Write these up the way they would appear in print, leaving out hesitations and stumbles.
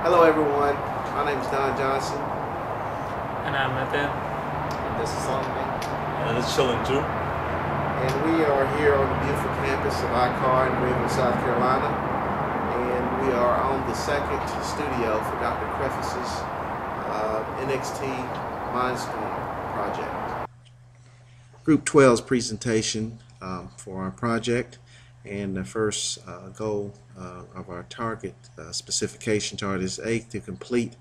Hello everyone, my name is Don Johnson. And I'm Nitin. And this is Solomon. And this is Qilun too. And we are here on the beautiful campus of ICAR in Greenville, South Carolina. And we are on the second studio for Dr. Crefus's NXT Mindstorm project. Group 12's presentation for our project. And the first goal of our target specification chart is A, to complete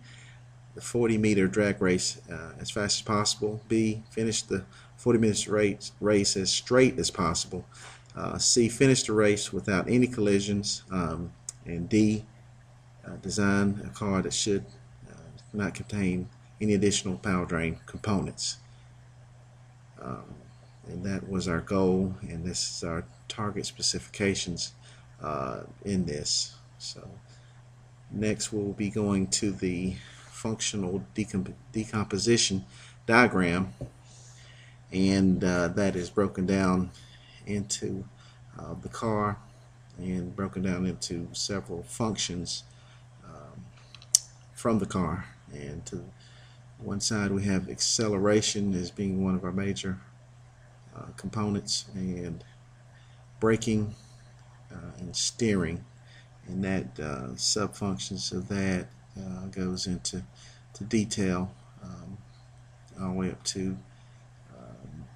the 40-meter drag race as fast as possible. B, finish the 40-meter race as straight as possible. C, finish the race without any collisions. And D, design a car that should not contain any additional power drain components. And that was our goal, and this is our target specifications in this. So next we'll be going to the functional decomposition diagram, and that is broken down into the car and broken down into several functions from the car. And to one side we have acceleration as being one of our major components, and braking and steering, and that sub-functions of that goes into detail all the way up to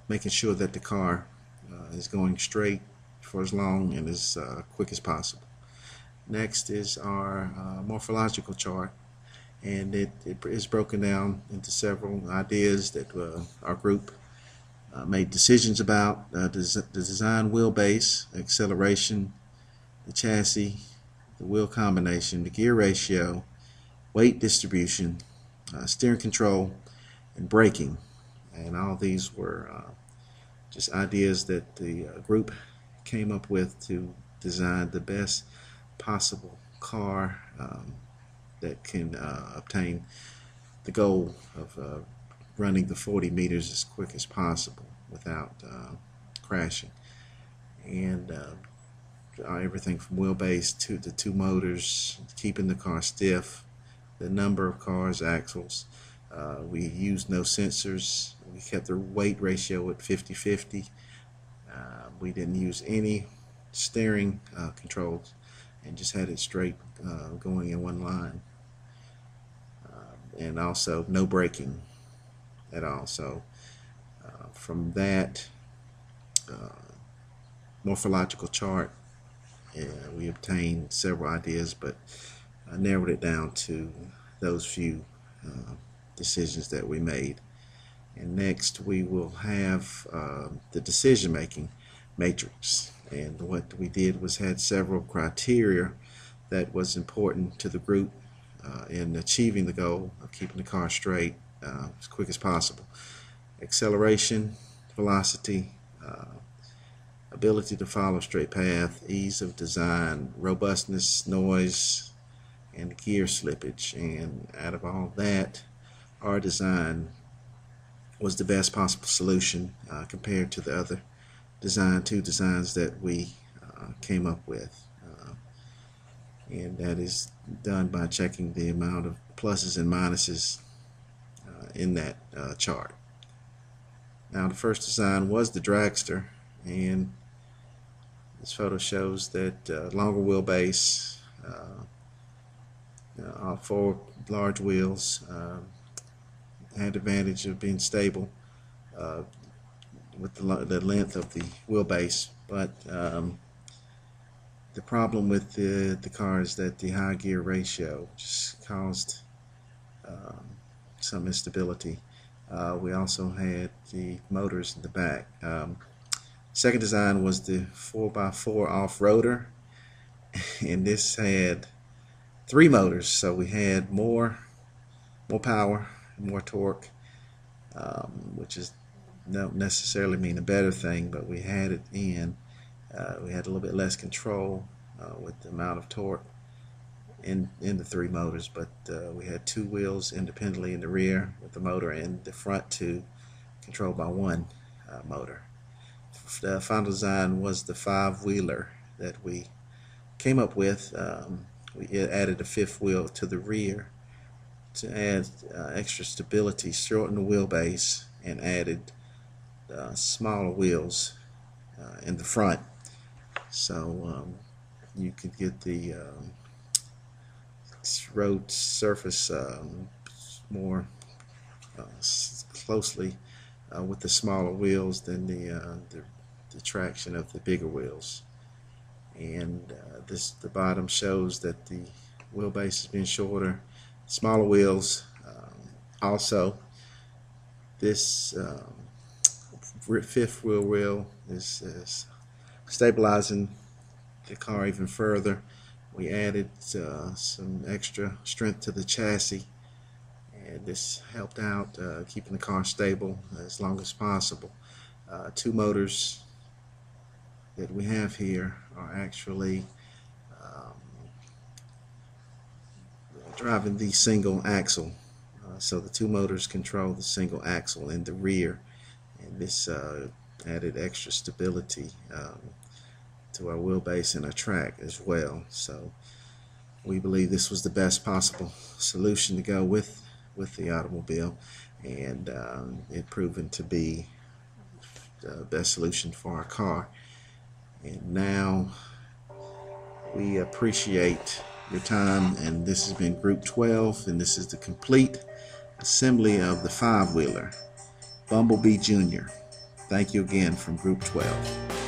making sure that the car is going straight for as long and as quick as possible. Next is our morphological chart, and it is broken down into several ideas that our group made decisions about: the design wheelbase, acceleration, the chassis, the wheel combination, the gear ratio, weight distribution, steering control, and braking. And all these were just ideas that the group came up with to design the best possible car that can obtain the goal of running the 40 meters as quick as possible without crashing. And everything from wheelbase to the two motors, keeping the car stiff, the number of cars, axles. We used no sensors. We kept the weight ratio at 50-50. We didn't use any steering controls, and just had it straight going in one line. And also no braking at all. So from that morphological chart, we obtained several ideas, but I narrowed it down to those few decisions that we made. And next we will have the decision-making matrix. And what we did was had several criteria that was important to the group in achieving the goal of keeping the car straight as quick as possible: acceleration, velocity, ability to follow straight path, ease of design, robustness, noise, and gear slippage. And out of all that, our design was the best possible solution compared to the other two designs that we came up with. And that is done by checking the amount of pluses and minuses in that chart. Now, the first design was the dragster, and this photo shows that longer wheelbase, all four large wheels, had the advantage of being stable with the length of the wheelbase. But the problem with the car is that the high gear ratio just caused some instability. We also had the motors in the back. Second design was the 4x4 off-roader, and this had 3 motors, so we had more power, more torque, which is don't necessarily mean a better thing, but we had it in. We had a little bit less control with the amount of torque in the 3 motors, but we had 2 wheels independently in the rear with the motor, and the front 2 controlled by 1 motor. The final design was the 5-wheeler that we came up with we added a fifth wheel to the rear to add extra stability, shorten the wheelbase, and added smaller wheels in the front, so you could get the road surface more closely with the smaller wheels than the traction of the bigger wheels. And the bottom shows that the wheelbase has been shorter, smaller wheels. Also, this fifth wheel rail is stabilizing the car even further. We added some extra strength to the chassis, and this helped out keeping the car stable as long as possible. Two motors that we have here are actually driving the single axle, so the two motors control the single axle in the rear, and this added extra stability to our wheelbase and our track as well. So we believe this was the best possible solution to go with the automobile, and it proven to be the best solution for our car. And now we appreciate your time, and this has been Group 12, and this is the complete assembly of the five-wheeler Bumblebee Jr. Thank you again from Group 12.